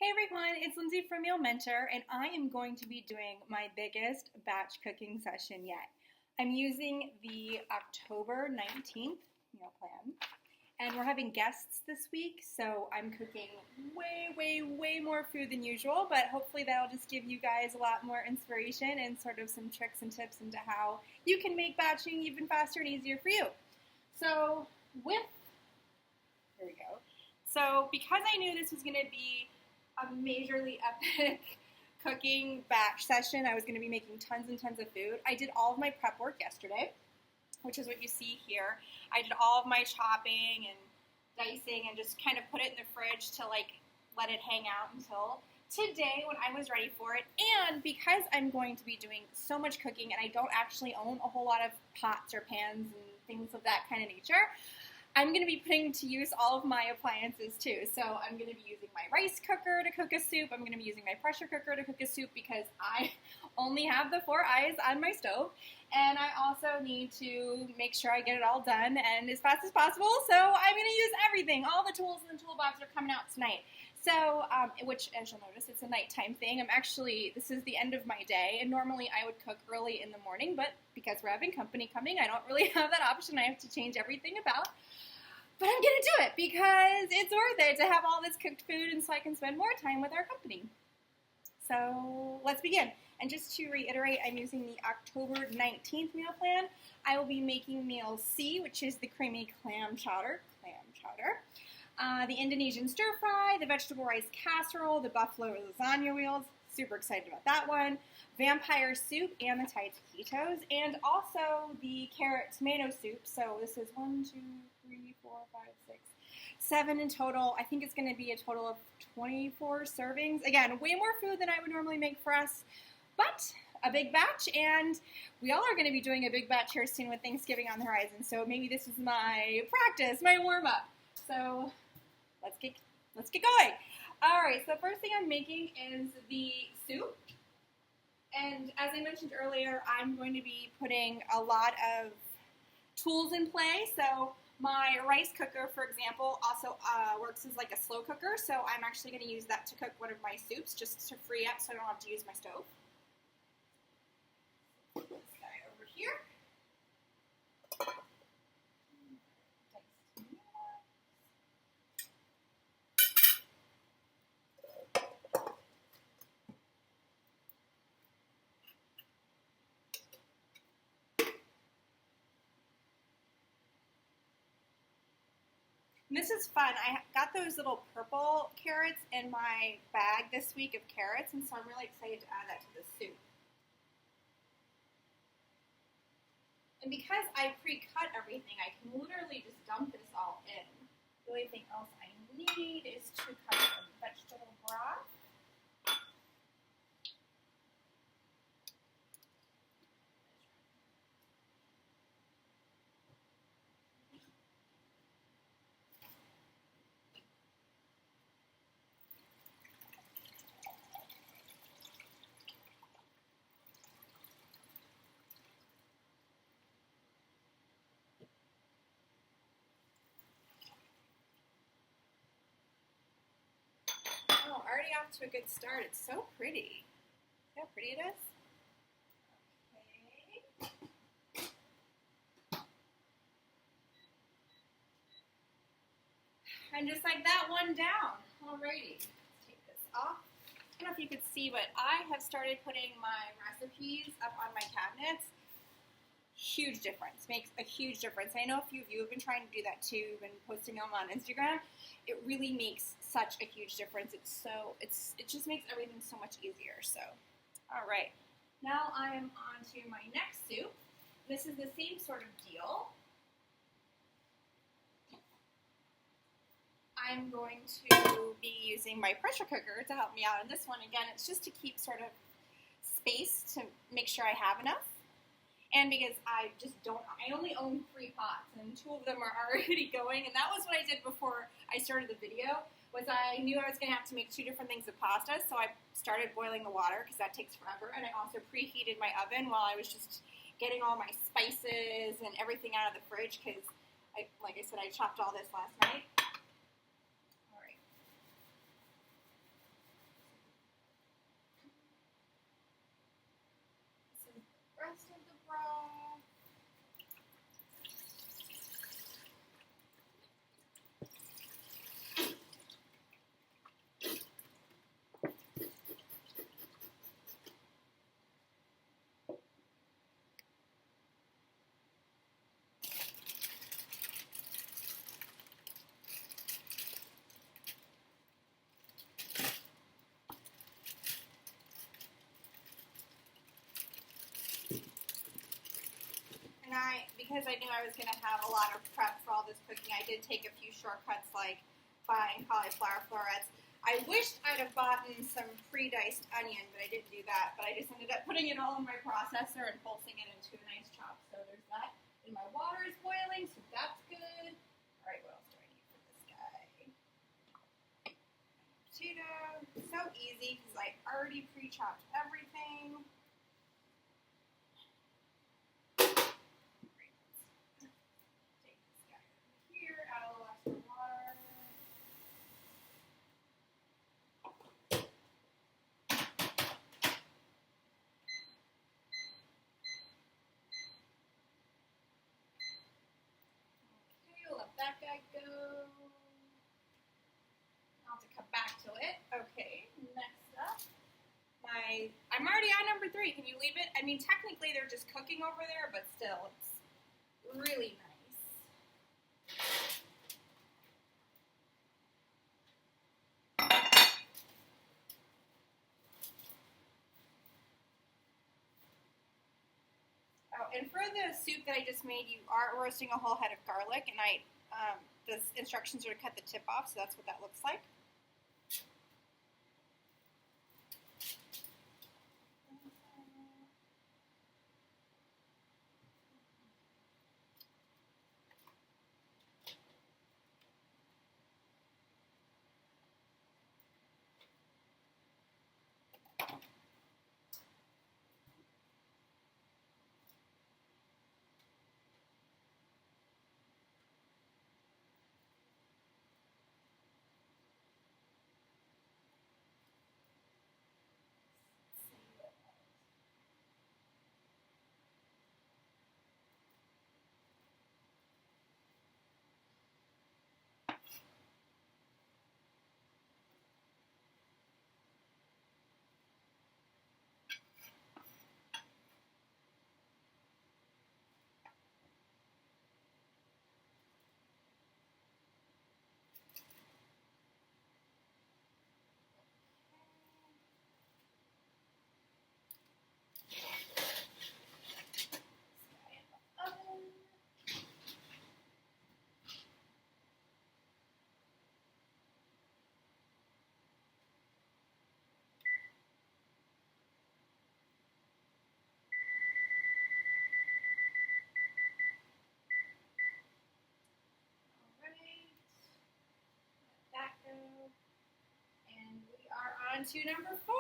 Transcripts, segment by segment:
Hey everyone, it's Lindsay from Meal Mentor, and I am going to be doing my biggest batch cooking session yet. I'm using the October 19th meal plan, and we're having guests this week, so I'm cooking way more food than usual, but hopefully that'll just give you guys a lot more inspiration and sort of some tricks and tips into how you can make batching even faster and easier for you. So here we go. So because I knew this was going to be a majorly epic cooking batch session, I was going to be making tons and tons of food. I did all of my prep work yesterday, which is what you see here. I did all of my chopping and dicing and just kind of put it in the fridge to let it hang out until today when I was ready for it. And because I'm going to be doing so much cooking and I don't actually own a whole lot of pots or pans and things of that kind of nature, I'm going to be putting to use all of my appliances too. So I'm going to be using my rice cooker to cook a soup. I'm going to be using my pressure cooker to cook a soup because I only have the 4 eyes on my stove. And I also need to make sure I get it all done and as fast as possible. So I'm going to use everything. All the tools in the toolbox are coming out tonight. So, which, as you'll notice, it's a nighttime thing. This is the end of my day, and normally I would cook early in the morning, but because we're having company coming, I don't really have that option. I have to change everything about. But I'm going to do it because it's worth it to have all this cooked food and so I can spend more time with our company. So let's begin. And just to reiterate, I'm using the October 19th meal plan. I will be making meal C, which is the creamy clam chowder, the Indonesian stir fry, the vegetable rice casserole, the buffalo lasagna wheels, super excited about that one, vampire soup, and the Thai taquitos, and also the carrot tomato soup. So this is 1, 2, 3, 4, 5, 6, 7 in total. I think it's going to be a total of 24 servings. Again, way more food than I would normally make for us, but a big batch, and we all are going to be doing a big batch here soon with Thanksgiving on the horizon, so maybe this is my practice, my warm-up. So let's get going. All right, so the first thing I'm making is the soup, and as I mentioned earlier, I'm going to be putting a lot of tools in play. So my rice cooker, for example, also works as like a slow cooker, so I'm actually going to use that to cook one of my soups just to free up so I don't have to use my stove. Put this guy over here. And this is fun. I got those little purple carrots in my bag this week of carrots, and so I'm really excited to add that to the soup. And because I pre-cut everything, I can literally just dump this all in. The only thing else I need is to cut some vegetable broth. Oh, already off to a good start. It's so pretty. See how pretty it is? Okay. And just like that, one down. Alrighty. Let's take this off. I don't know if you could see, but I have started putting my recipes up on my cabinets. Huge difference. Makes a huge difference. I know a few of you have been trying to do that too and posting them on Instagram. It really makes such a huge difference. It just makes everything so much easier. So, all right. Now I am on to my next soup. This is the same sort of deal. I'm going to be using my pressure cooker to help me out on this one. Again, it's just to keep sort of space to make sure I have enough. And because I only own 3 pots, and 2 of them are already going, and that was what I did before I started the video, was I knew I was going to have to make 2 different things of pasta, so I started boiling the water, because that takes forever, and I also preheated my oven while I was just getting all my spices and everything out of the fridge, because, like I said, I chopped all this last night. All right. because I knew I was going to have a lot of prep for all this cooking, I did take a few shortcuts like buying cauliflower florets. I wished I'd have bought some pre-diced onion, but I didn't do that. But I just ended up putting it all in my processor and pulsing it into a nice chop. So there's that. And my water is boiling, so that's good. All right, what else do I need for this guy? Potato. So easy because I already pre-chopped everything. Take this guy over here, add a little extra water. Let that guy go. I'll have to come back to it. Okay, next up, I'm already on number 3. Can you leave it? I mean, technically they're just cooking over there, but still, it's really nice. Oh, and for the soup that I just made, you are roasting a whole head of garlic, and the instructions are to cut the tip off, so that's what that looks like. On to number 4.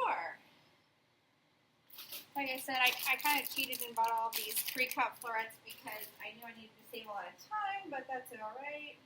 Like I said, I kind of cheated and bought all these pre-cut florets because I knew I needed to save a lot of time, but that's all right.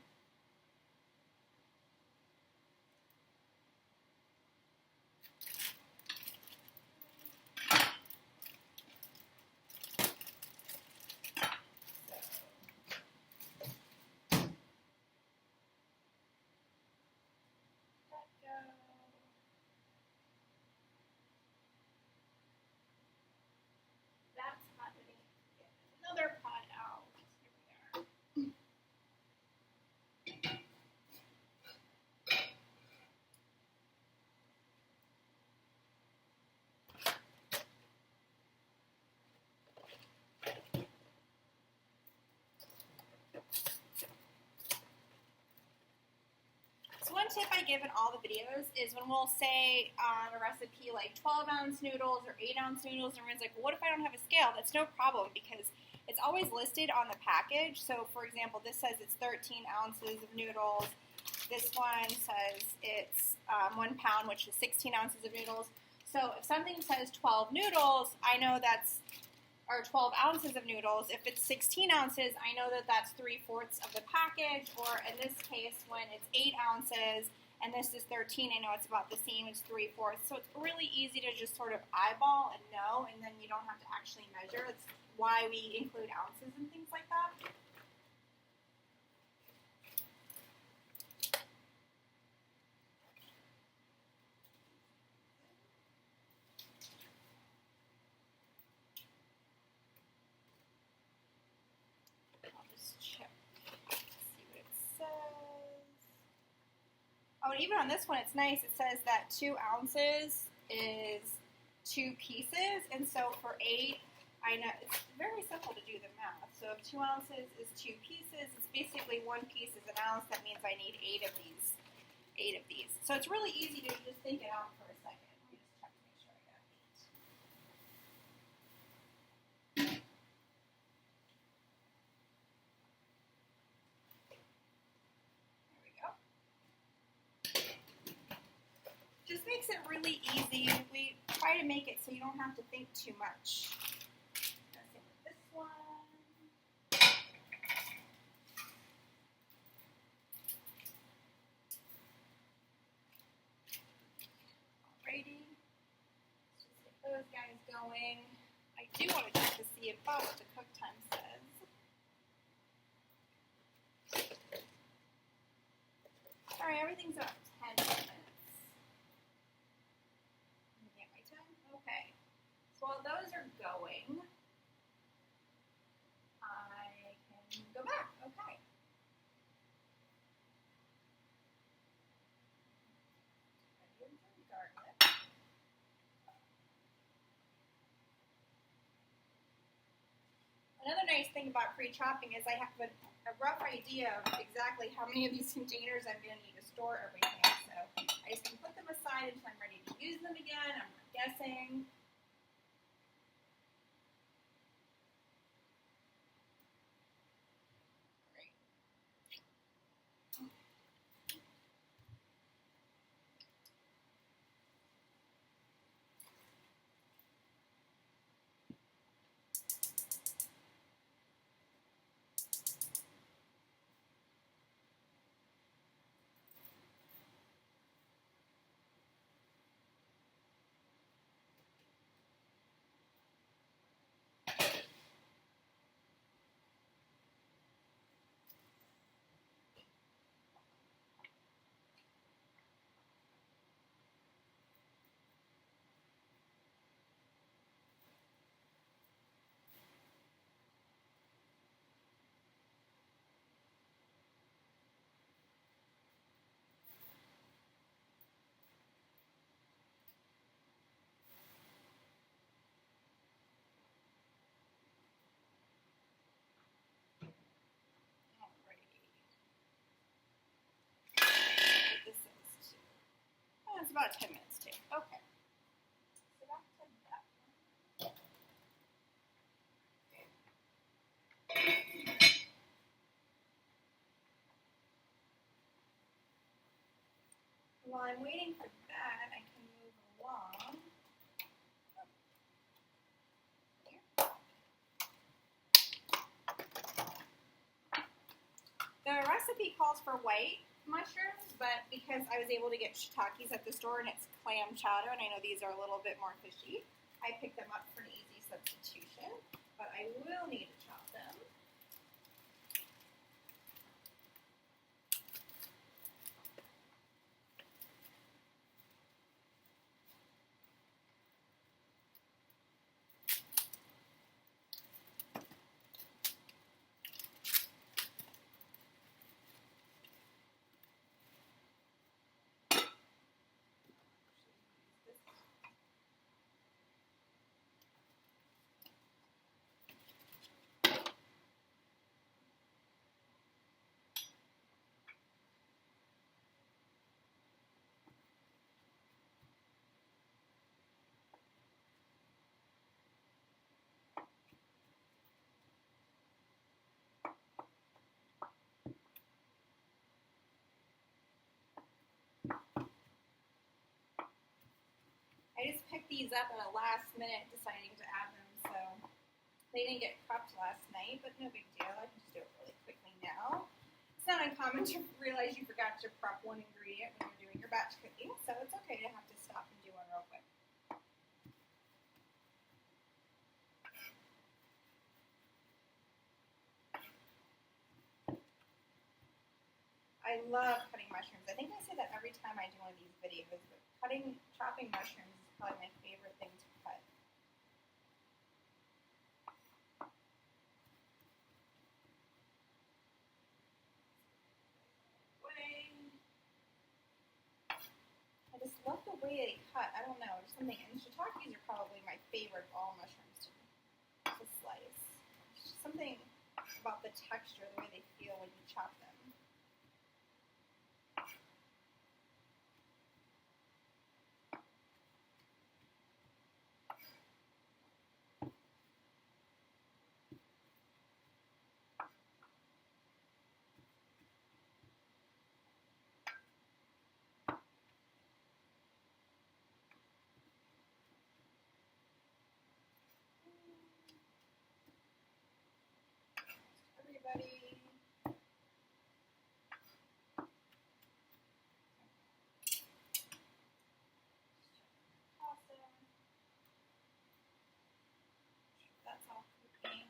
Another pot out. Here we are. So one tip I give in all the videos is when we'll say on a recipe like 12-ounce noodles or 8-ounce noodles, and everyone's like, well, what if I don't have a scale? That's no problem because it's always listed on the package. So, for example, this says it's 13 ounces of noodles. This one says it's 1 pound, which is 16 ounces of noodles. So if something says 12 noodles, I know that's, or 12 ounces of noodles. If it's 16 ounces, I know that that's 3/4 of the package. Or in this case, when it's 8 ounces and this is 13, I know it's about the same. It's 3/4. So it's really easy to just sort of eyeball and know, and then you don't have to actually measure. It's why we include ounces and things like that. I'll just check, see what it says. Oh, and even on this one, it's nice. It says that 2 ounces is 2 pieces, and so for 8, I know it's very simple to do the math. So if 2 ounces is 2 pieces, it's basically 1 piece is an ounce. That means I need 8 of these. 8 of these. So it's really easy to just think it out for a second. Let me just check to make sure I got 8. There we go. Just makes it really easy. We try to make it so you don't have to think too much. Same with this one. Alrighty. Let's just get those guys going. I do want to check to see about what the cook time says. Alright, everything's about 10 minutes. Get my 10? Okay. So while those are going, I can go back. Okay. Garlic. Another nice thing about pre-chopping is I have a rough idea of exactly how many of these containers I'm going to need to store everything. So I just can put them aside until I'm ready to use them again. I'm not guessing. Great. It's about 10 minutes too. Okay. So back to that one. While I'm waiting for that, I can move along. The recipe calls for white mushrooms, but because I was able to get shiitakes at the store and it's clam chowder, and I know these are a little bit more fishy, I picked them up for an easy substitution, but I will need to chop them. I just picked these up at a last minute deciding to add them, so they didn't get prepped last night, but no big deal. I can just do it really quickly now. It's not uncommon to realize you forgot to prep one ingredient when you're doing your batch cooking, so it's okay to have to stop and do one real quick. I love cutting mushrooms. I think I say that every time I do one of these videos, but chopping mushrooms is probably my favorite thing to cut. I just love the way they cut. I don't know, there's something, and shiitakes are probably my favorite of all mushrooms to slice. It's just something about the texture, the way they feel when you chop them. Everybody. Awesome. That's all cooking.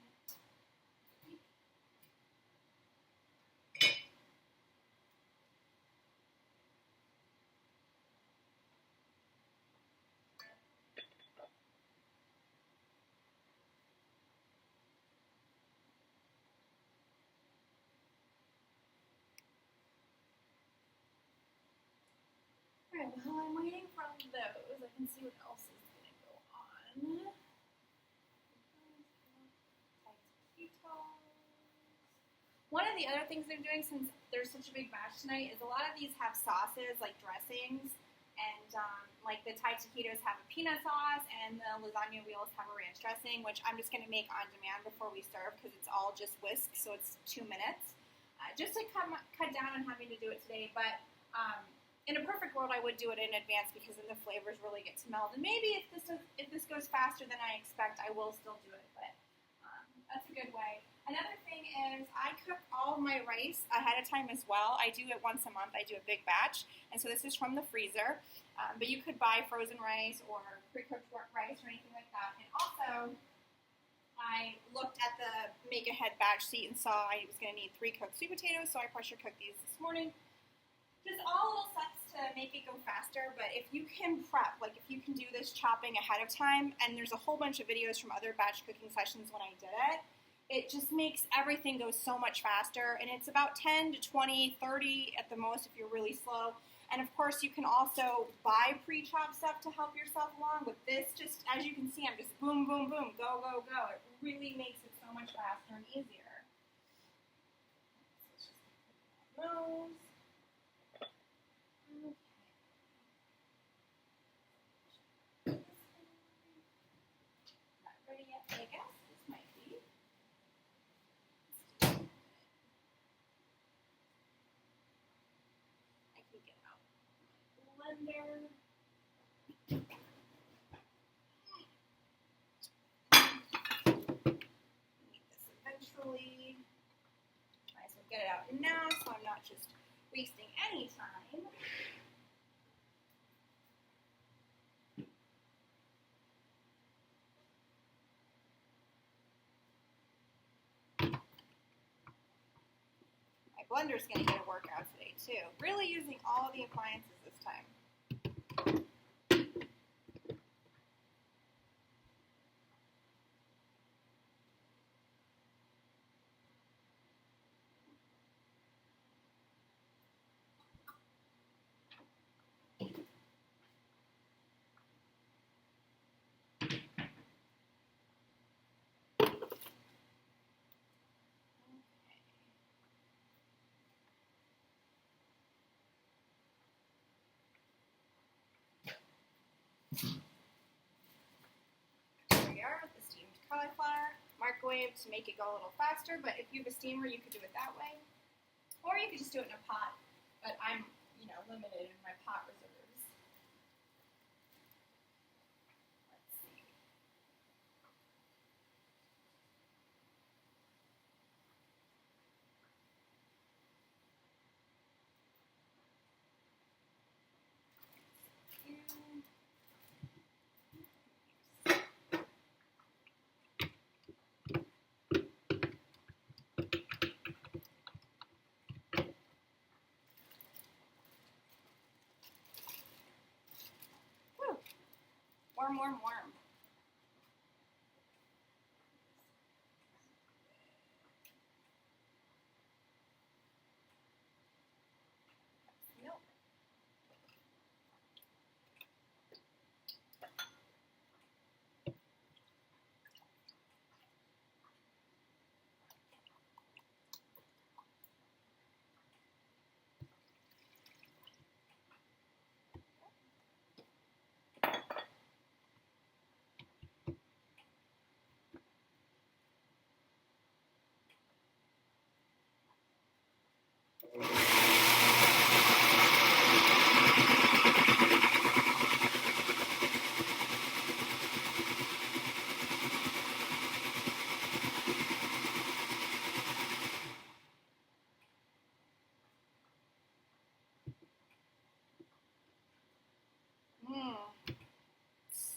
Alright, while I'm waiting for those, I can see what else is going to go on. Taquitos. One of the other things they're doing, since there's such a big batch tonight, is a lot of these have sauces, like dressings, and like the Thai taquitos have a peanut sauce, and the lasagna wheels have a ranch dressing, which I'm just going to make on demand before we serve, because it's all just whisk, so it's 2 minutes. Just to cut down on having to do it today, but in a perfect world, I would do it in advance because then the flavors really get to meld. And maybe if this goes faster than I expect, I will still do it. But that's a good way. Another thing is I cook all of my rice ahead of time as well. I do it once a month. I do a big batch. And so this is from the freezer. But you could buy frozen rice or pre-cooked rice or anything like that. And also, I looked at the make-ahead batch sheet and saw I was going to need 3 cooked sweet potatoes. So I pressure cooked these this morning. Just all little steps to make it go faster, but if you can prep, like if you can do this chopping ahead of time, and there's a whole bunch of videos from other batch cooking sessions when I did it, it just makes everything go so much faster, and it's about 10 to 20, 30 at the most if you're really slow. And of course, you can also buy pre-chopped stuff to help yourself along. With this, just as you can see, I'm just boom, boom, boom, go, go, go. It really makes it so much faster and easier. So let's just put those. Not ready yet, but I guess this might be. I can get out my blender. Need this eventually. Might as well get it out now so I'm not just wasting any time. Blender's going to get a workout today too. Really using all the appliances this time. Here we are with the steamed cauliflower. Microwave to make it go a little faster, but if you have a steamer, you could do it that way. Or you could just do it in a pot, but I'm, limited in my pot reserves. Let's see. Warm, warm, warm. Milk.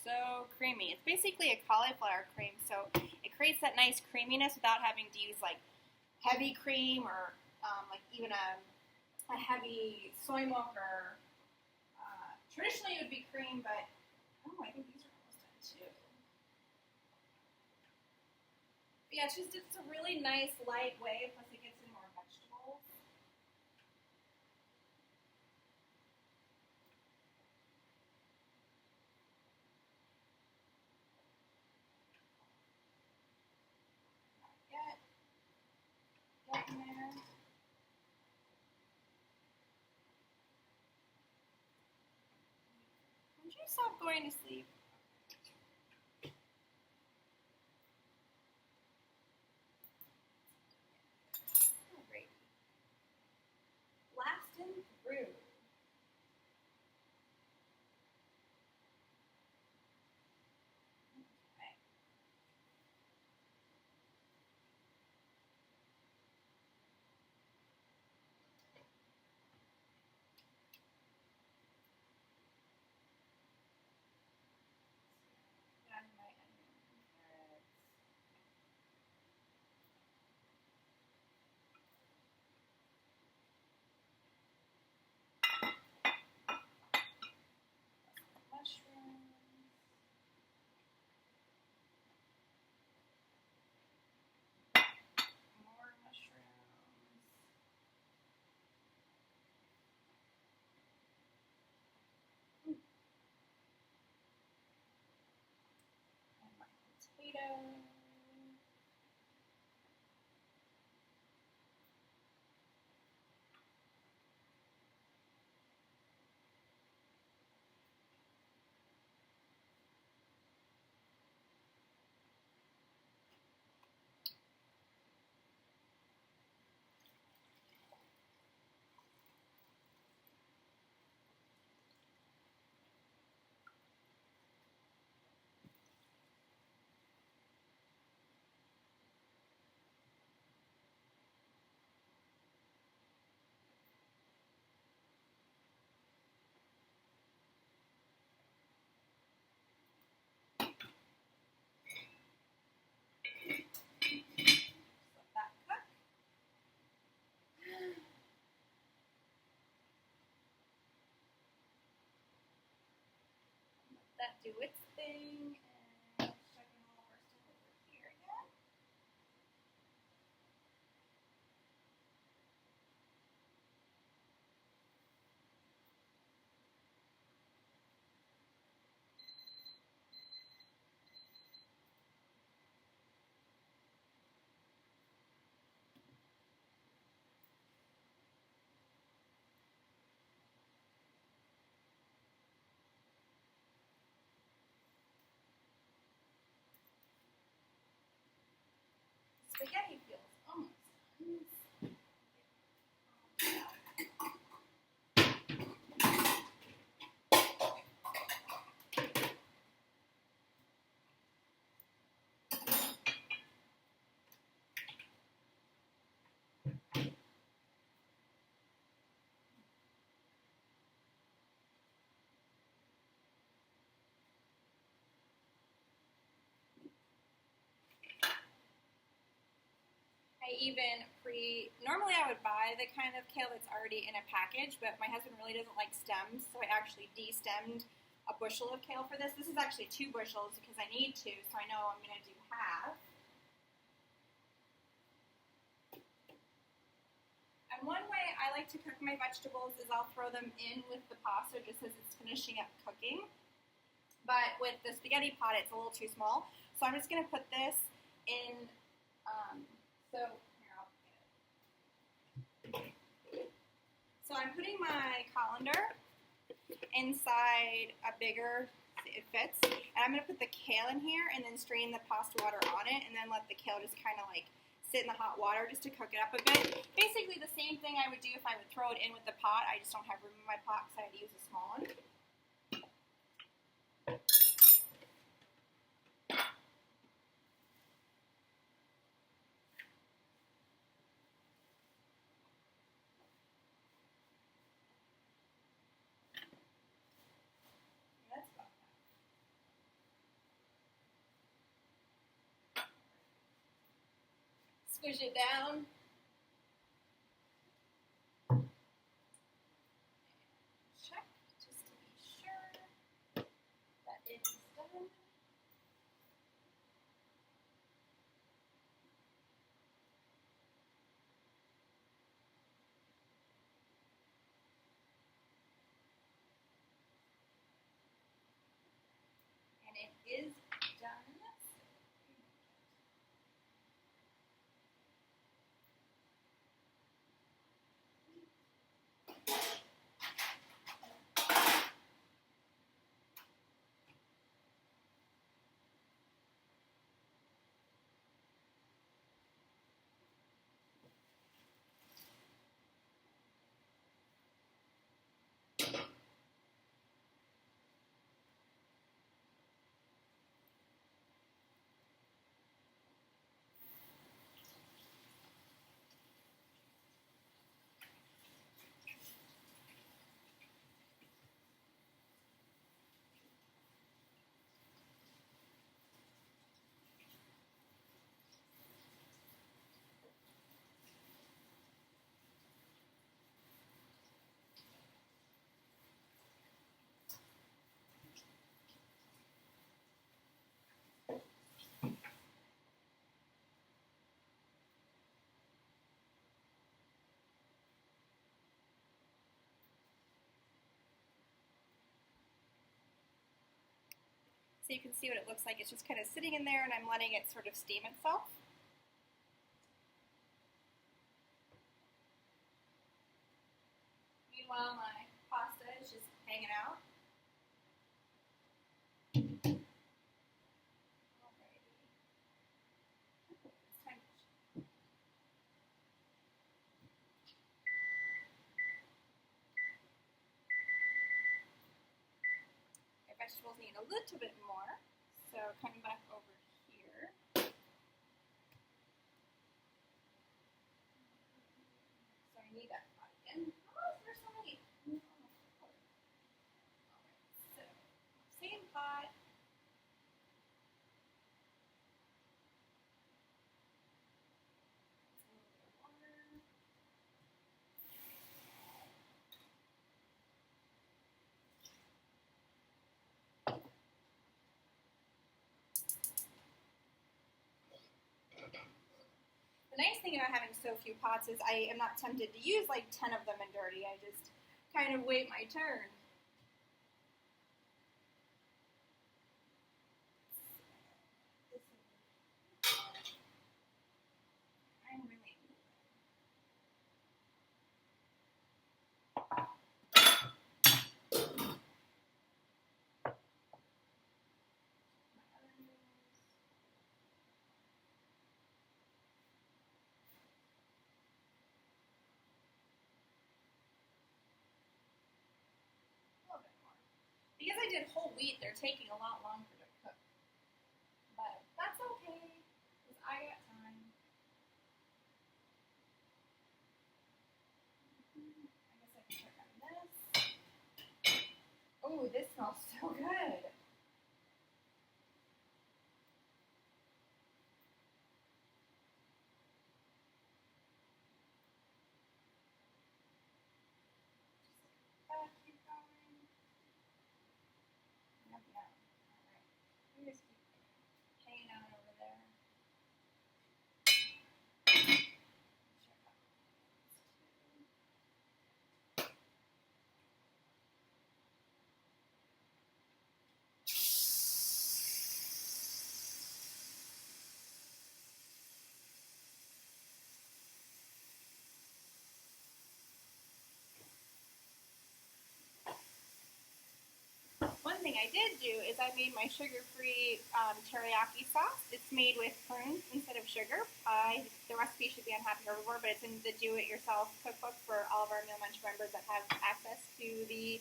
So creamy. It's basically a cauliflower cream, so it creates that nice creaminess without having to use like heavy cream or like even a heavy soy milk or traditionally it would be cream, but I think these are almost done too. But yeah, it's a really nice light way, plus it gets in more vegetables. Get in there. Would you stop going to sleep? Alright. Blasting through. Okay. Got my onion and carrots. Mushrooms. More mushrooms. And my potato. Let that cook. Let that do its thing. And checking all of our stuff over here again. Spaghetti feels almost done. Normally I would buy the kind of kale that's already in a package, but my husband really doesn't like stems, so I actually de-stemmed a bushel of kale for this. This is actually 2 bushels because I need to, so I know I'm going to do half. And one way I like to cook my vegetables is I'll throw them in with the pasta just as it's finishing up cooking. But with the spaghetti pot, it's a little too small, so I'm just going to put this in. So I'm putting my colander inside a bigger, it fits, and I'm going to put the kale in here and then strain the pasta water on it and then let the kale just kind of like sit in the hot water just to cook it up a bit. Basically the same thing I would do if I would throw it in with the pot. I just don't have room in my pot because I had to use a small one. Squish it down. Check just to be sure that it is done. And it is done. So you can see what it looks like. It's just kind of sitting in there and I'm letting it sort of steam itself. Meanwhile, my pasta is just hanging out. Vegetables need a little bit more, so coming back over here. So I need that pot again. Oh, there's so many. Alright, so same pot. A little bit of water. The nice thing about having so few pots is I am not tempted to use like 10 of them in dirty. I just kind of wait my turn. I'm really because I did whole wheat, they're taking a lot longer to cook. But that's okay, because I got time. I guess I can check on this. Oh, this smells so good. One thing I did do is I made my sugar-free teriyaki sauce. It's made with prunes instead of sugar. The recipe should be on Happy Herbivore, but it's in the Do-It-Yourself cookbook for all of our Meal Munch members that have access to the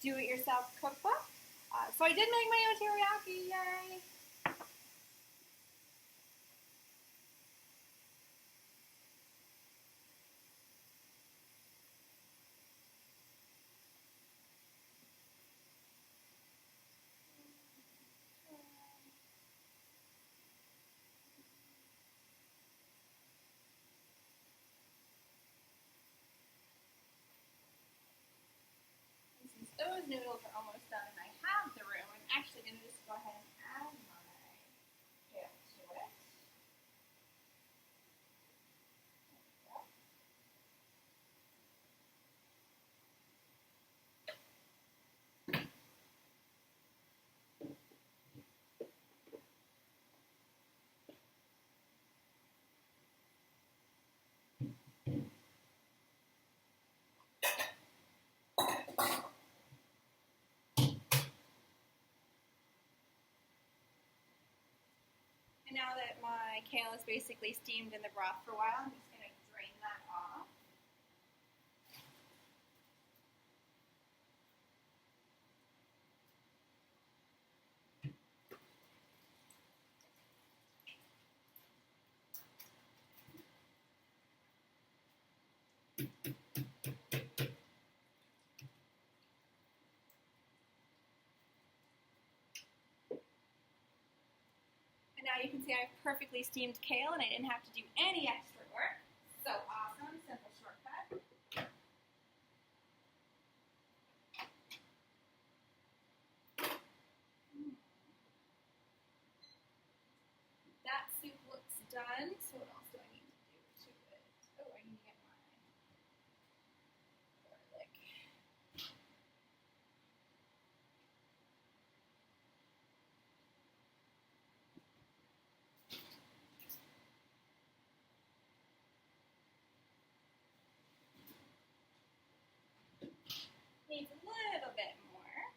Do-It-Yourself cookbook. So I did make my own teriyaki, yay! Those noodles are almost done and I have the room, I'm actually going to just go ahead and add my dip to it. And now that my kale is basically steamed in the broth for a while, I'm just going to drain that off. And now you can see I have perfectly steamed kale and I didn't have to do any extra work. So awesome, simple shortcut. That soup looks done, so what else do I need to do to it? Oh, I need to get my garlic. Needs a little bit more.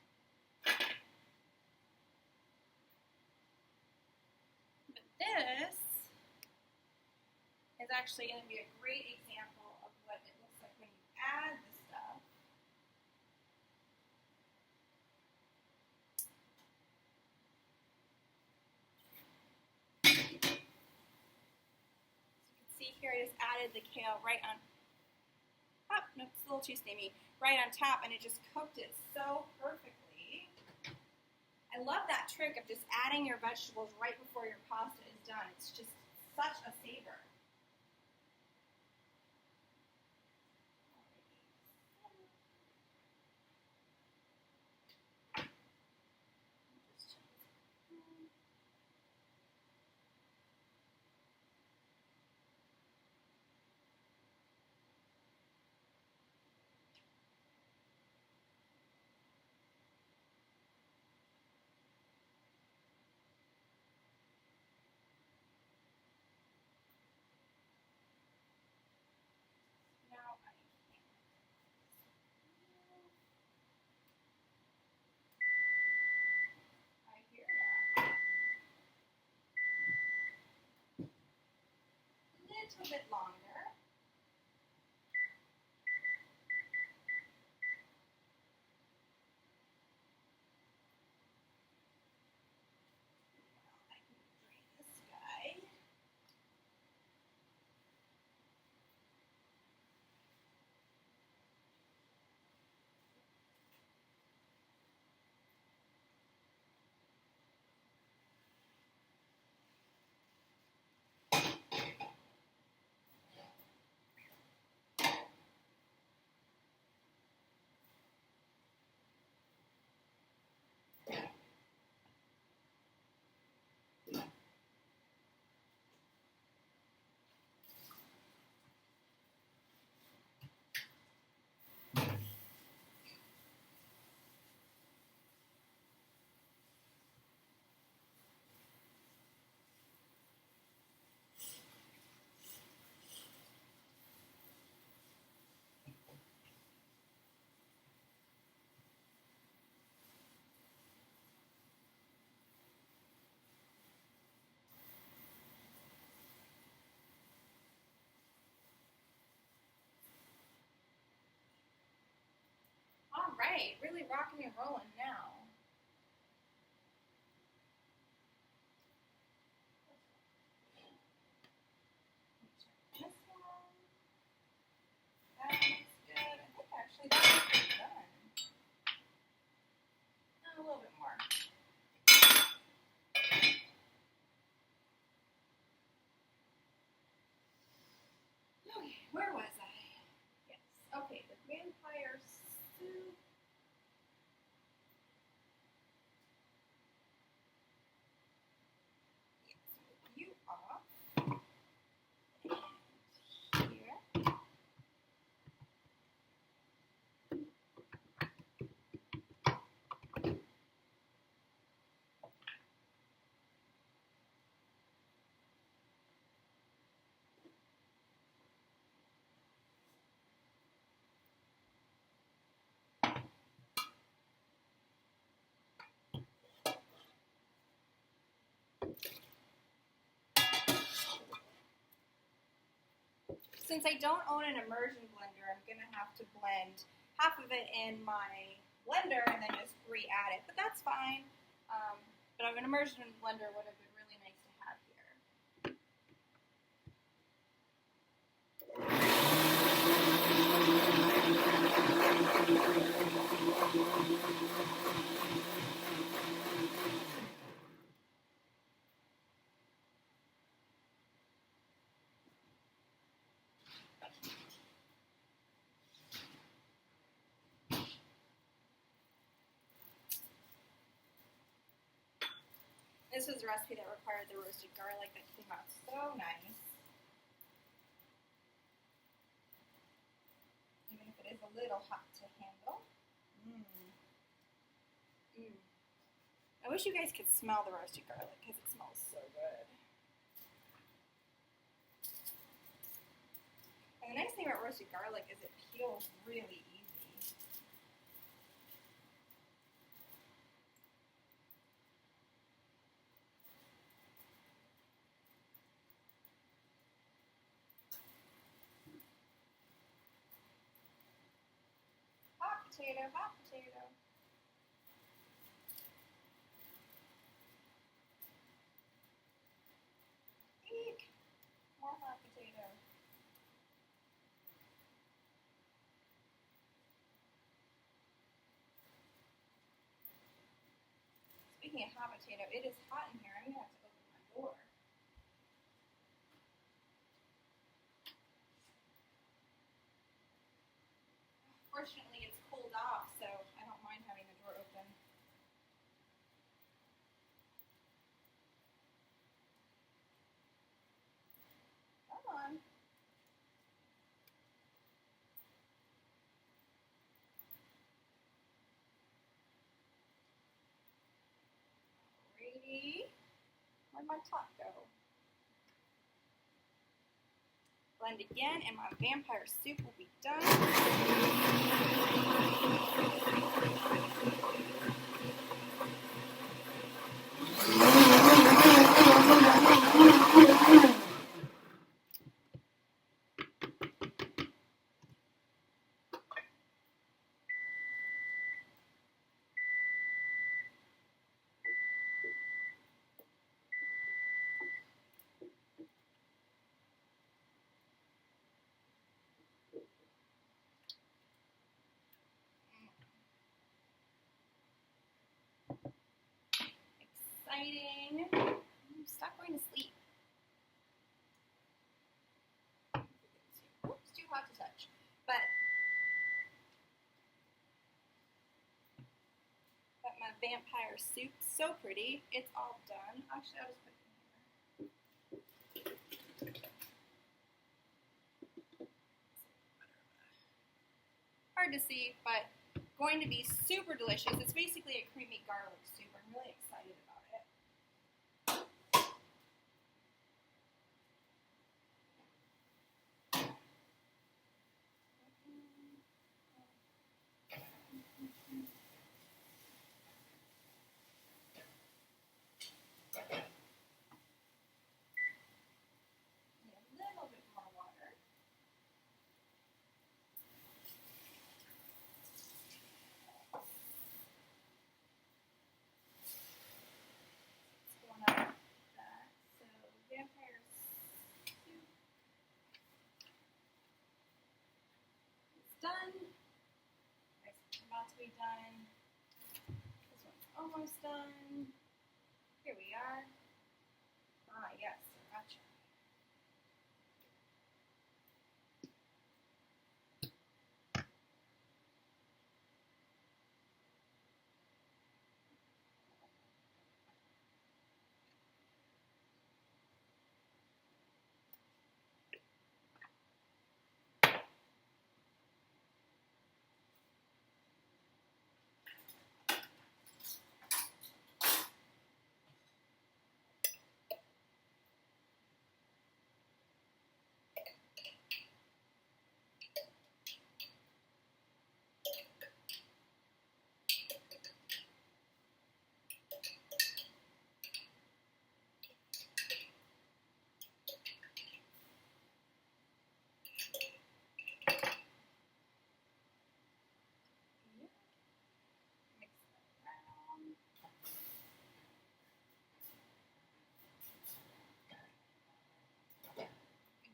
But this is actually going to be a great example of what it looks like when you add the stuff. So you can see here I just added the kale right on. Oh, no, it's a little too steamy. Right on top, and it just cooked it so perfectly. I love that trick of just adding your vegetables right before your pasta is done. It's just such a saver. A bit longer. I can drain this guy. right, really rocking and rolling now. This one. That looks good. I think actually that's done. A little bit more. Okay, where was I? Yes. Okay, the vampire soup. Yes, move you off. And here. Since I don't own an immersion blender, I'm going to have to blend half of it in my blender and then just re-add it. But that's fine. But an immersion blender would have been really nice to have here. This was a recipe that required the roasted garlic that came out so nice. Even if it is a little hot to handle. I wish you guys could smell the roasted garlic because it smells so good. And the nice thing about roasted garlic is it peels really easy. Hot potato, hot potato. Eek. More hot potato. Speaking of hot potato, it is hot in here. I'm going to have to open my door. Fortunately, it's cooled off, so I don't mind having the door open. Come on. Alrighty. Where'd my top go? Blend again, and my vampire soup will be done. Exciting. Stop going to sleep. Oops, too hot to touch. But my vampire soup, so pretty. It's all done. Actually, I'll just put it in here. Hard to see, but going to be super delicious. It's basically a creamy garlic soup. I'm really excited about it. done. This one's almost done. Here we are. Ah, yes, sriracha.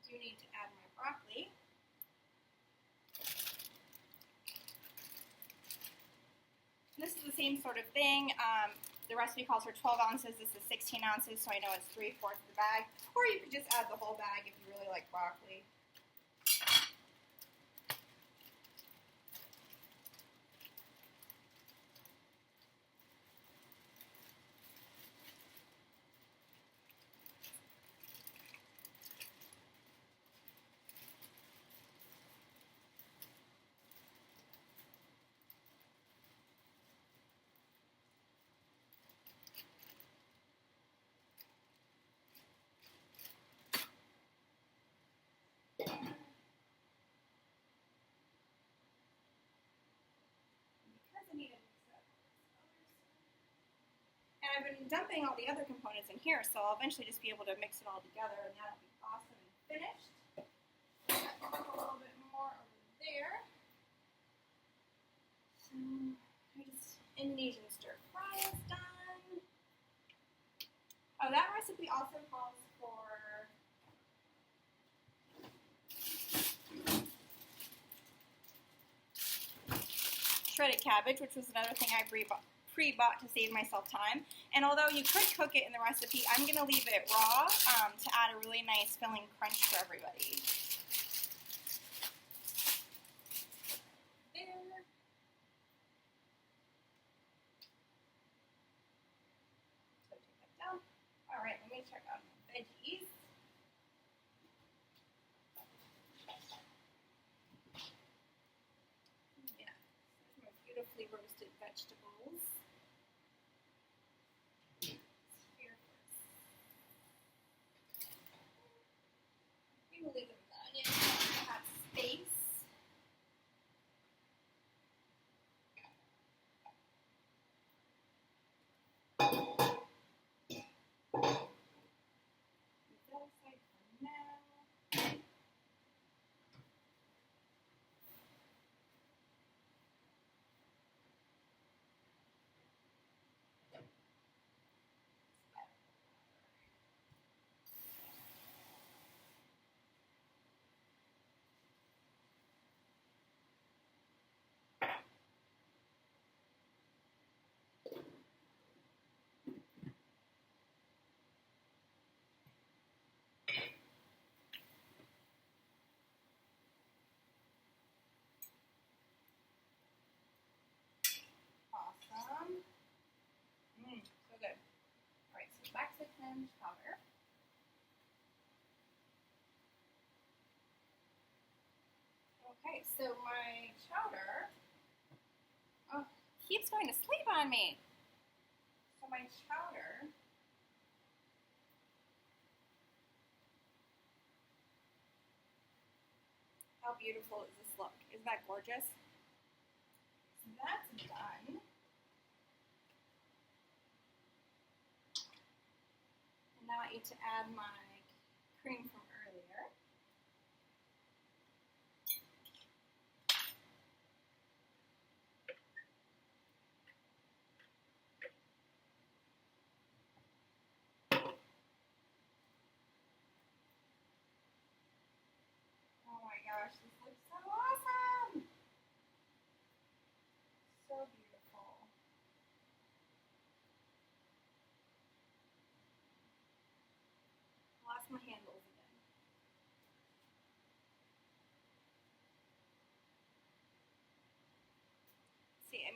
Do need to add my broccoli. This is the same sort of thing. The recipe calls for 12 ounces. This is 16 ounces, so I know it's 3/4 of the bag. Or you could just add the whole bag if you really like broccoli. And I've been dumping all the other components in here, so I'll eventually just be able to mix it all together, and that'll be awesome and finished. A little bit more over there. So, Indonesian stir fry is done. Oh, that recipe also calls for shredded cabbage, which was another thing I pre-bought to save myself time. And although you could cook it in the recipe, I'm going to leave it raw to add a really nice filling crunch for everybody. There. So take that down. All right, let me check out my veggies. Yeah, there's my beautifully roasted vegetables. We will leave them with the onion to have space. Leave that aside for now. Awesome. So good. Alright, so back to the clam chowder. Okay, so my chowder keeps going to sleep on me. So my chowder how beautiful does this look? Isn't that gorgeous? So that's done. And now I need to add my cream from earlier. Oh my gosh, this looks so awesome! So beautiful.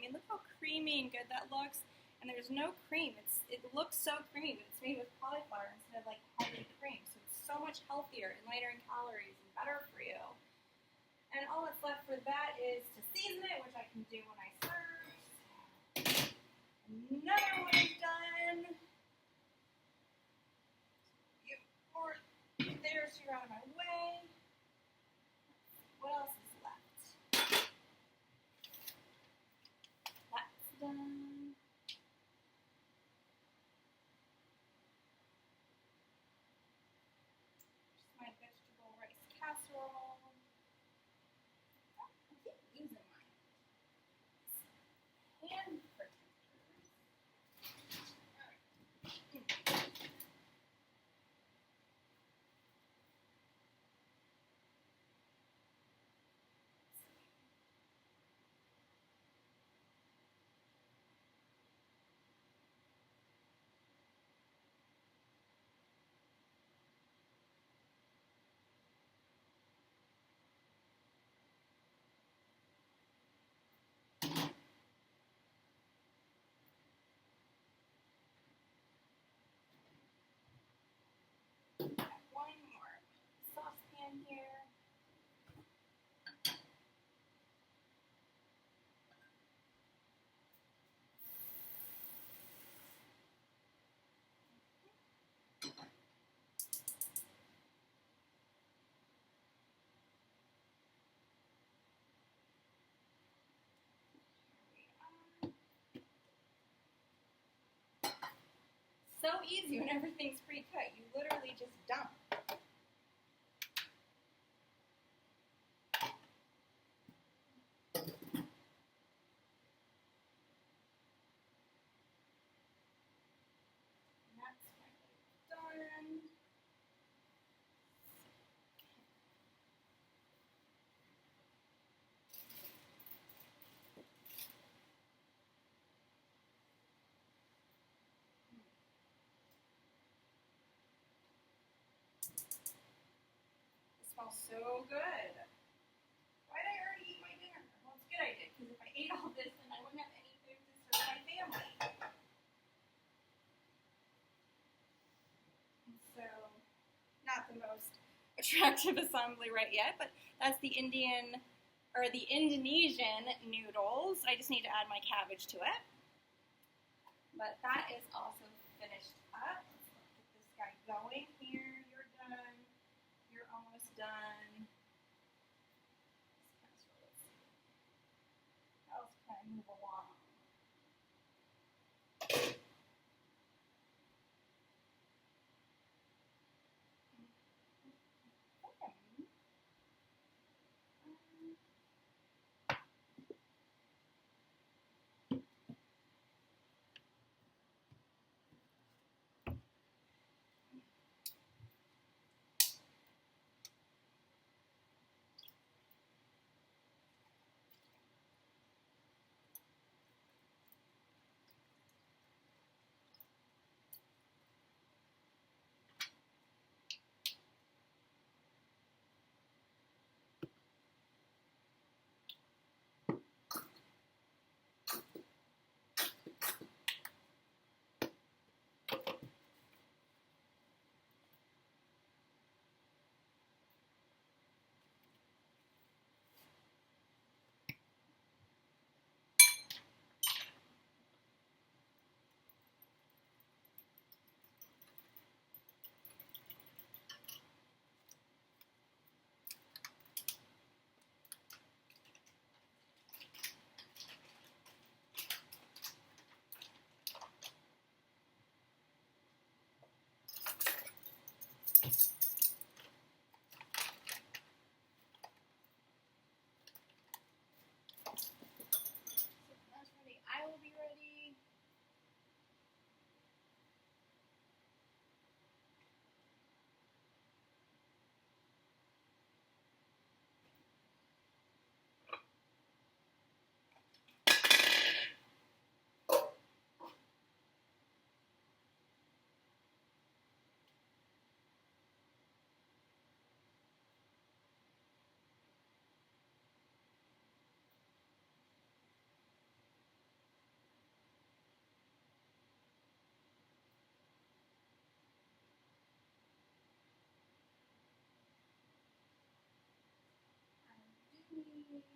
mean, look how creamy and good that looks. And there's no cream. It looks so creamy, but it's made with cauliflower instead of like heavy cream. So it's so much healthier and lighter in calories and better for you. And all that's left for that is to season it, which I can do when I serve. Another one is done. Or there, so you're out of my way. What else is left? That's done. Just my vegetable rice casserole. Oh, I keep using my hand protectors. All right. One more saucepan here. So easy when everything's pre-cut. You literally just dump. And that's done. It smells so good. Why did I already eat my dinner? Well, it's good I did, because if I ate all this, then I wouldn't have any food to serve my family. And so, not the most attractive assembly right yet, but that's the Indonesian noodles. I just need to add my cabbage to it. But that is also finished up. Let's get this guy going here. You're done. You're almost done. Let's see. How else can I move along? One more.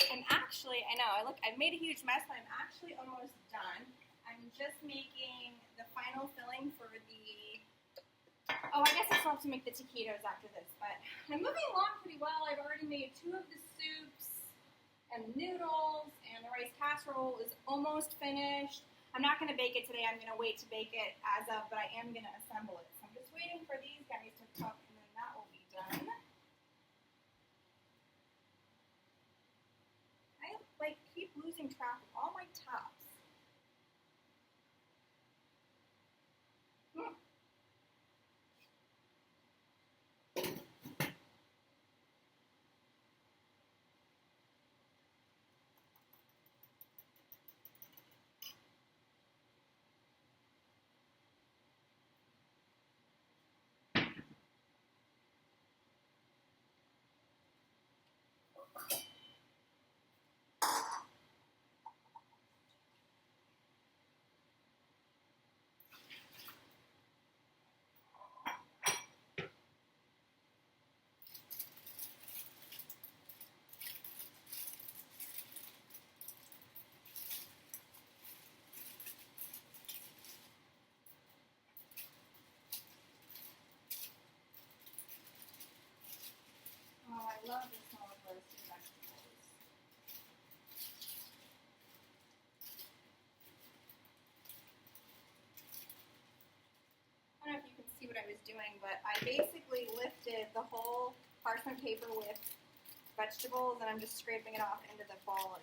I'm actually, I know, I've made a huge mess, but I'm actually almost done. I'm just making the final filling for the, oh, I guess I still have to make the taquitos after this, but I'm moving along pretty well. I've already made 2 of the soups and the noodles, and the rice casserole is almost finished. I'm not going to bake it today. I'm going to wait to bake it as of, but I am going to assemble it. So I'm just waiting for these guys to cook, and then that will be done. I keep losing track of all my tops. Oh, I love the smell of roasted vegetables. I don't know if you can see what I was doing, but I basically lifted the whole parchment paper with vegetables, and I'm just scraping it off into the bowl.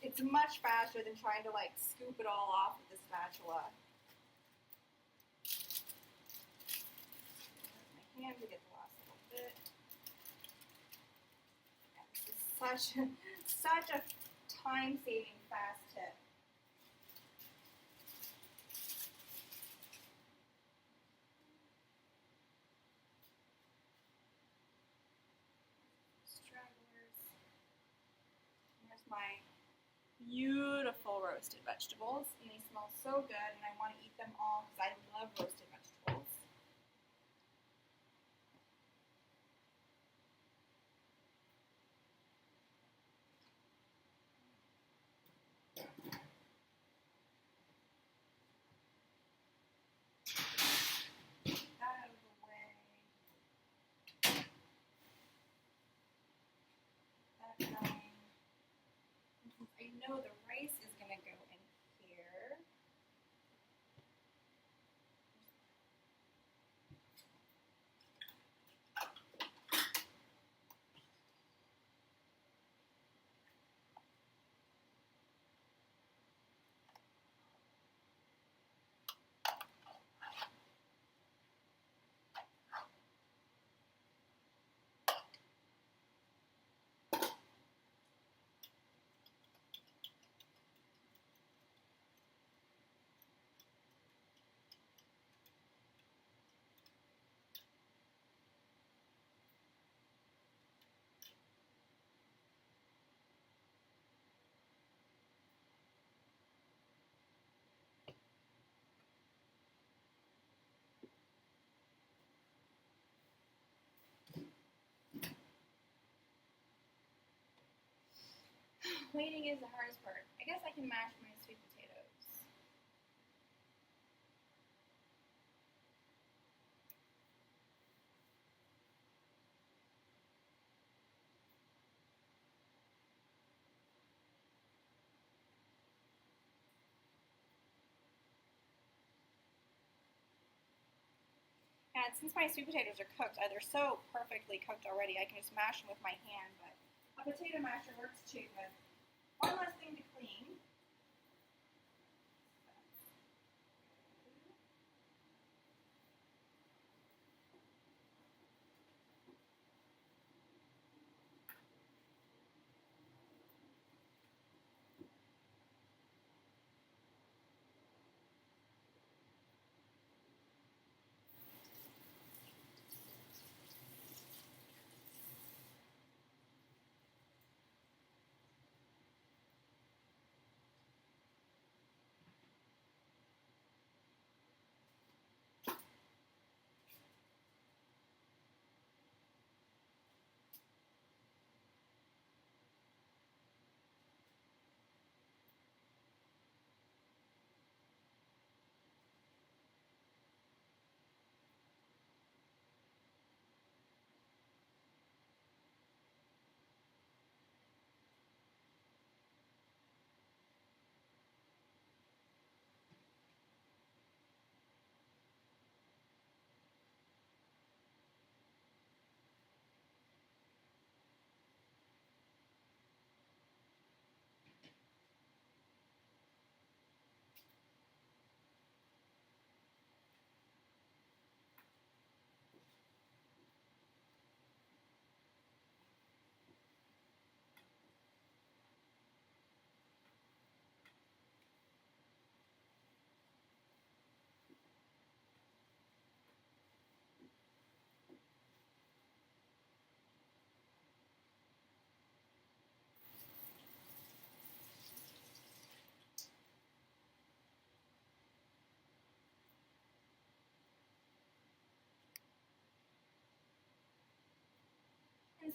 It's much faster than trying to scoop it all off with the spatula. My hand to get the last little bit. Yeah, this is such a time-saving fast tip. Stragglers. Here's my beautiful roasted vegetables, and they smell so good, and I want to eat them all because I love roasted vegetables. That out of the way. That going. I know the rice is going to go in here. Waiting is the hardest part. I guess I can mash my sweet potatoes. And since my sweet potatoes are cooked, they're so perfectly cooked already, I can just mash them with my hand, but a potato masher works too, but one less thing to clean.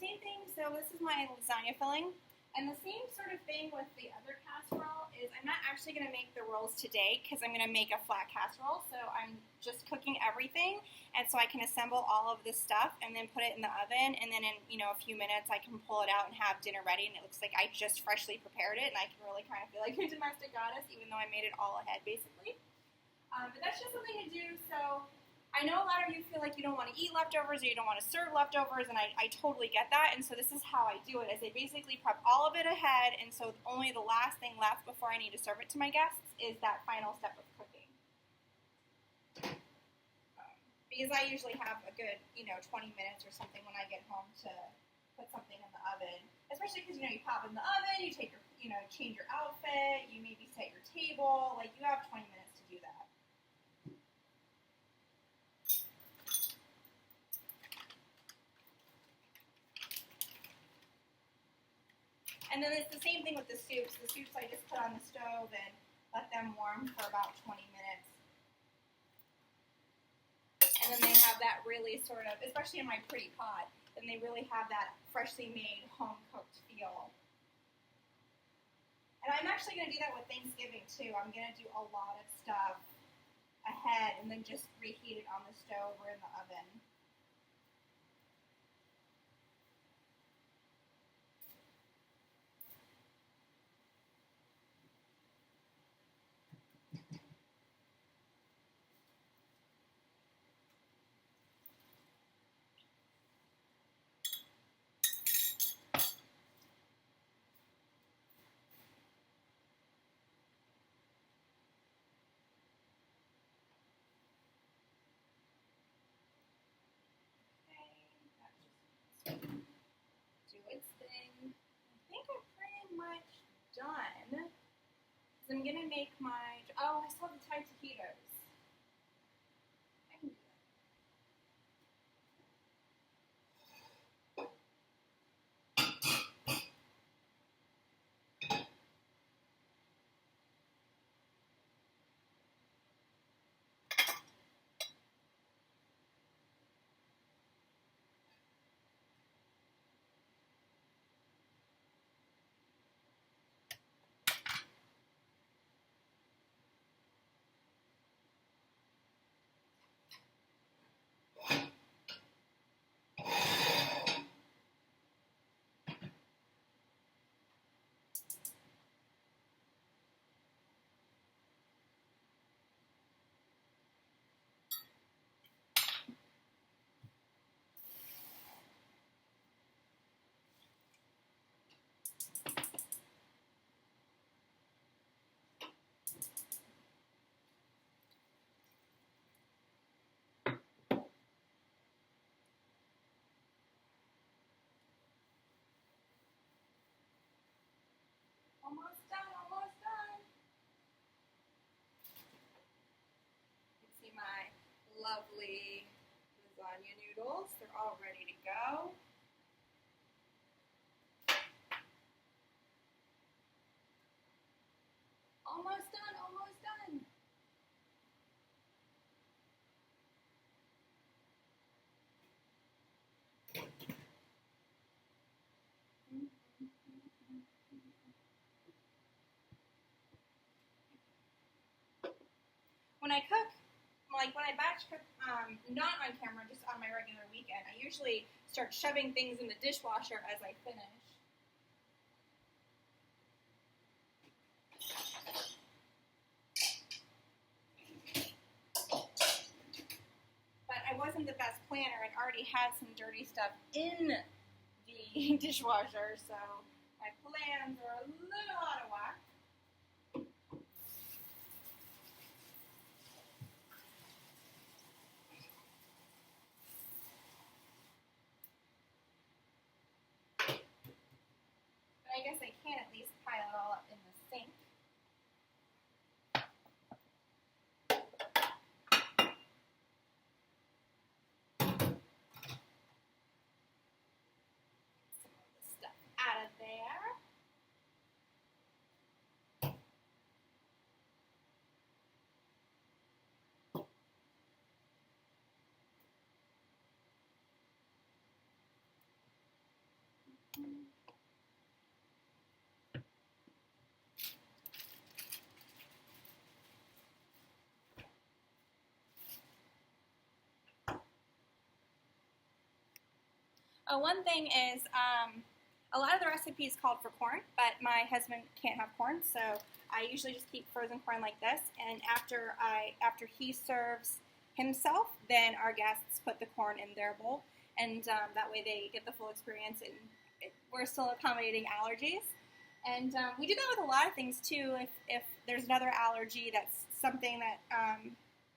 same thing, so this is my lasagna filling. And the same sort of thing with the other casserole is I'm not actually going to make the rolls today because I'm going to make a flat casserole. So I'm just cooking everything, and so I can assemble all of this stuff and then put it in the oven. And then in a few minutes I can pull it out and have dinner ready. And it looks like I just freshly prepared it, and I can really kind of feel like a domestic goddess, even though I made it all ahead basically. But that's just something to do. So I know a lot of you feel like you don't want to eat leftovers or you don't want to serve leftovers, and I totally get that. And so this is how I do it, is I basically prep all of it ahead, and so only the last thing left before I need to serve it to my guests is that final step of cooking. Because I usually have a good, 20 minutes or something when I get home to put something in the oven. Especially because, you pop in the oven, you take your, change your outfit, you maybe set your table, like you have 20 minutes to do that. And then it's the same thing with the soups. The soups I just put on the stove and let them warm for about 20 minutes. And then they have that really sort of, especially in my pretty pot, then they really have that freshly made, home-cooked feel. And I'm actually going to do that with Thanksgiving too. I'm going to do a lot of stuff ahead and then just reheat it on the stove or in the oven. Do its thing. I think I'm pretty much done. Because I'm going to make my, I still have the Thai taquitos. I can do that. Almost done, almost done. You can see my lovely lasagna noodles. They're all ready to go. Almost done, almost done. When I cook, like when I batch cook, not on camera, just on my regular weekend, I usually start shoving things in the dishwasher as I finish. But I wasn't the best planner and already had some dirty stuff in the dishwasher, so my plans are a little out of whack. I guess I can at least pile it all up in the sink. Some of the stuff out of there. One thing is, a lot of the recipes called for corn, but my husband can't have corn, so I usually just keep frozen corn like this. And after he serves himself, then our guests put the corn in their bowl, and that way they get the full experience. And we're still accommodating allergies, and we do that with a lot of things too. If there's another allergy that's something that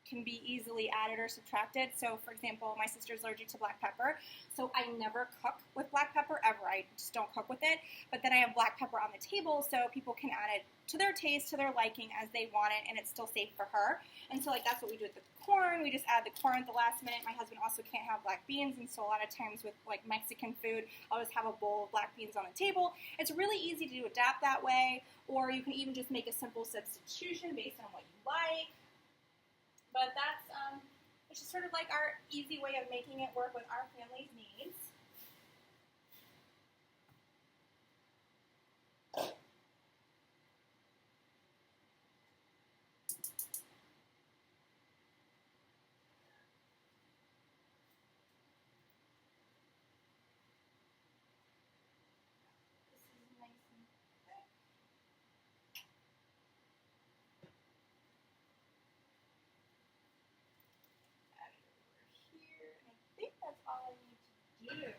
can be easily added or subtracted. So, for example, my sister's allergic to black pepper, so I never cook with black pepper ever. I just don't cook with it. But then I have black pepper on the table, so people can add it to their taste, to their liking, as they want it, and it's still safe for her. And so, like, that's what we do with the corn. We just add the corn at the last minute. My husband also can't have black beans, and so a lot of times with, like, Mexican food, I'll just have a bowl of black beans on the table. It's really easy to adapt that way, or you can even just make a simple substitution based on what you like. But that's it's just sort of like our easy way of making it work with our family's needs. With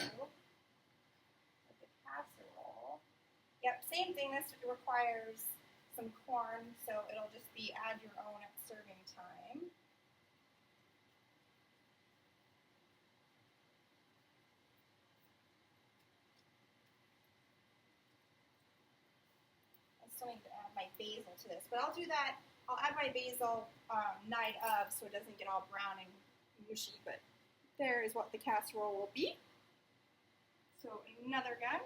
the casserole. Yep, same thing. This requires some corn, so it'll just be add your own at serving time. I still need to add my basil to this, but I'll do that. I'll add my basil night of, so it doesn't get all brown and mushy, but there is what the casserole will be. So another gun.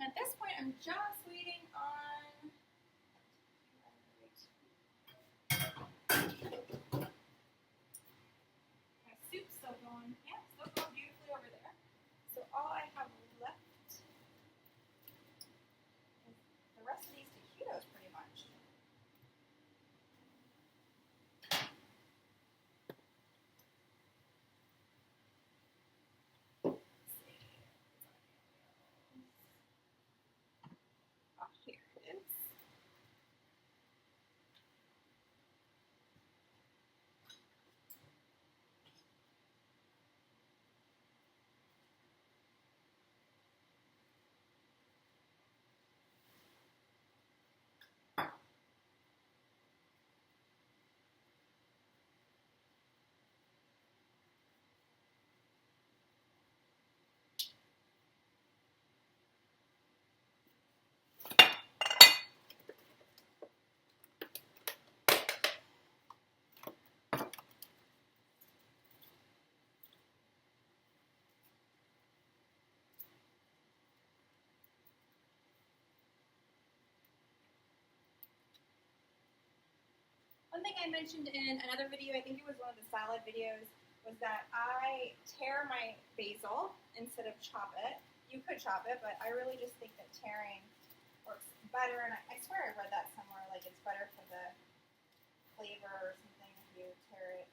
At this point, I'm just waiting on my soup's still going. Yeah, still going beautifully over there. So all I have left is the rest of these taquitos, pretty much. One thing I mentioned in another video, I think it was one of the salad videos, was that I tear my basil instead of chop it. You could chop it, but I really just think that tearing works better, and I swear I read that somewhere, like it's better for the flavor or something if you tear it.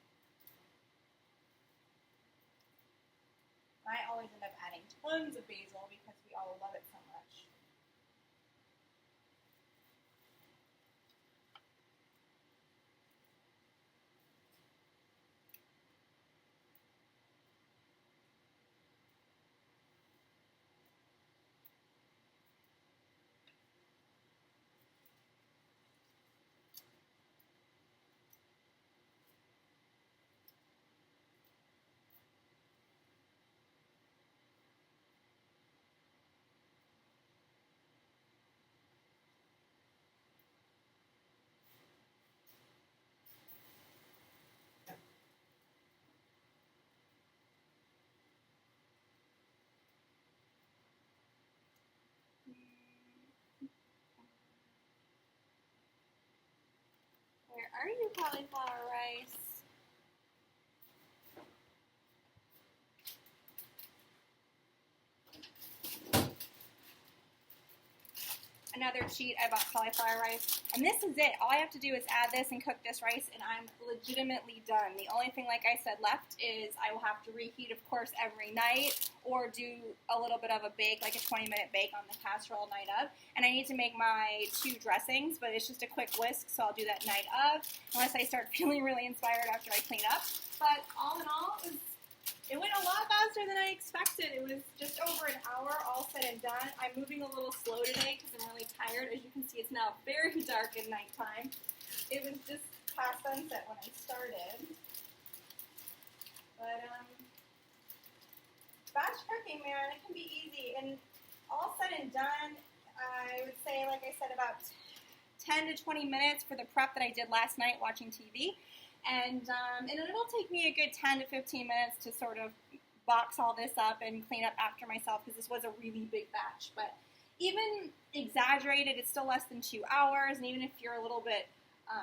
And I always end up adding tons of basil because we all love it so much. Where are you, cauliflower rice? Another cheat, I bought cauliflower rice. And this is it. All I have to do is add this and cook this rice, and I'm legitimately done. The only thing, like I said, left is I will have to reheat, of course, every night, or do a little bit of a bake, like a 20-minute bake on the casserole night of. And I need to make my 2 dressings, but it's just a quick whisk, so I'll do that night of, unless I start feeling really inspired after I clean up. But all in all, it went a lot faster than I expected. It was just over an hour, all said and done. I'm moving a little slow today because I'm really tired. As you can see, it's now very dark at nighttime. It was just past sunset when I started. But, batch cooking, man, it can be easy. And all said and done, I would say, like I said, about 10 to 20 minutes for the prep that I did last night watching TV. And it'll take me a good 10 to 15 minutes to sort of box all this up and clean up after myself, because this was a really big batch. But even exaggerated, it's still less than 2 hours. And even if you're a little bit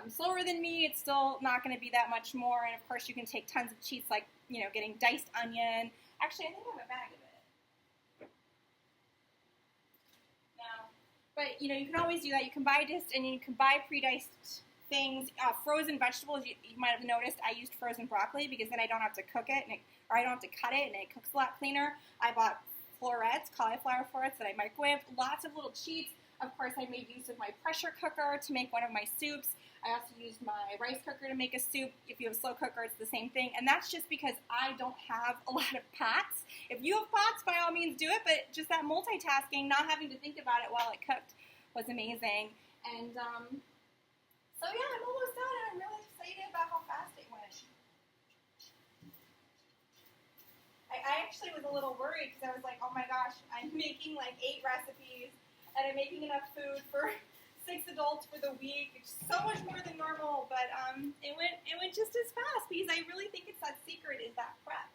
slower than me, it's still not going to be that much more. And of course, you can take tons of cheats like, you know, getting diced onion. Actually, I think I have a bag of it. No. But, you know, you can always do that. You can buy diced and you can buy pre-diced things. Frozen vegetables, you might have noticed I used frozen broccoli because then I don't have to cook it, or I don't have to cut it, and it cooks a lot cleaner. I bought florets, cauliflower florets that I microwaved. Lots of little cheats. Of course, I made use of my pressure cooker to make one of my soups. I also used my rice cooker to make a soup. If you have a slow cooker, it's the same thing. And that's just because I don't have a lot of pots. If you have pots, by all means do it. But just that multitasking, not having to think about it while it cooked, was amazing. And so yeah, I'm almost done, and I'm really excited about how fast it went. I actually was a little worried because I was like, oh my gosh, I'm making like 8 recipes, and I'm making enough food for 6 adults for the week. It's so much more than normal, but it went just as fast because I really think it's that secret is that prep.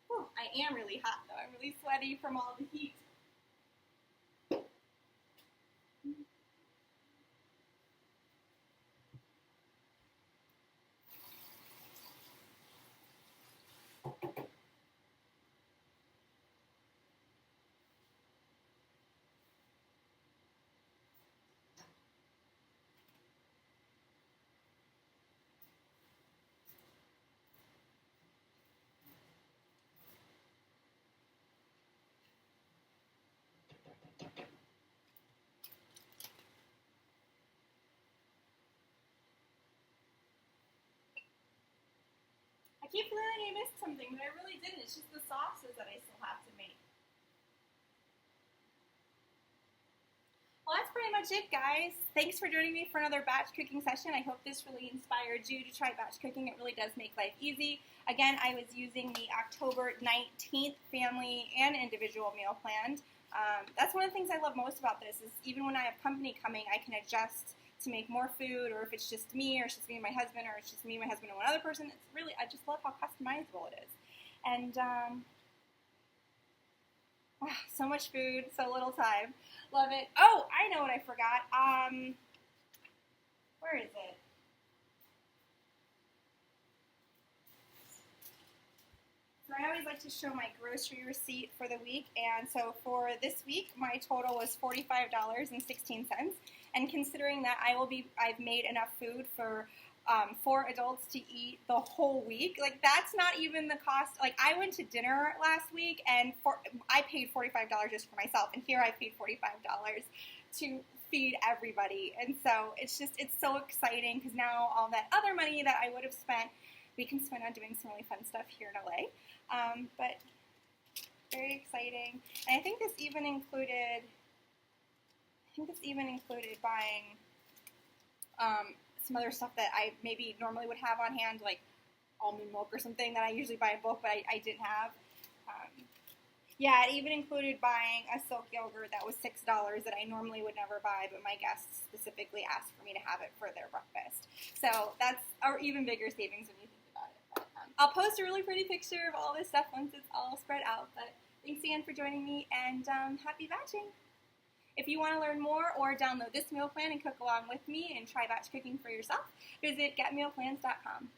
Whew, I am really hot though. I'm really sweaty from all the heat. I keep feeling I missed something, but I really didn't. It's just the sauces that I still have to make. Well, that's pretty much it, guys. Thanks for joining me for another batch cooking session. I hope this really inspired you to try batch cooking. It really does make life easy. Again, I was using the October 19th family and individual meal plan. That's one of the things I love most about this is even when I have company coming, I can adjust to make more food, or if it's just me, or it's just me and my husband, or it's just me, my husband, and one other person. It's really, I just love how customizable it is. And so much food, so little time. Love it. Oh, I know what I forgot. Where is it? So I always like to show my grocery receipt for the week, and so for this week, my total was $45.16. And considering that I've made enough food for 4 adults to eat the whole week, like that's not even the cost. Like I went to dinner last week, and I paid $45 just for myself, and here I paid $45 to feed everybody. And so it's so exciting because now all that other money that I would have spent, we can spend on doing some really fun stuff here in LA. But very exciting. And I think this even included buying some other stuff that I maybe normally would have on hand, like almond milk or something that I usually buy in bulk, but I didn't have. Yeah, it even included buying a silk yogurt that was $6 that I normally would never buy, but my guests specifically asked for me to have it for their breakfast. So that's our even bigger savings when you think about it. But, I'll post a really pretty picture of all this stuff once it's all spread out. But thanks again for joining me, and happy batching. If you want to learn more or download this meal plan and cook along with me and try batch cooking for yourself, visit getmealplans.com.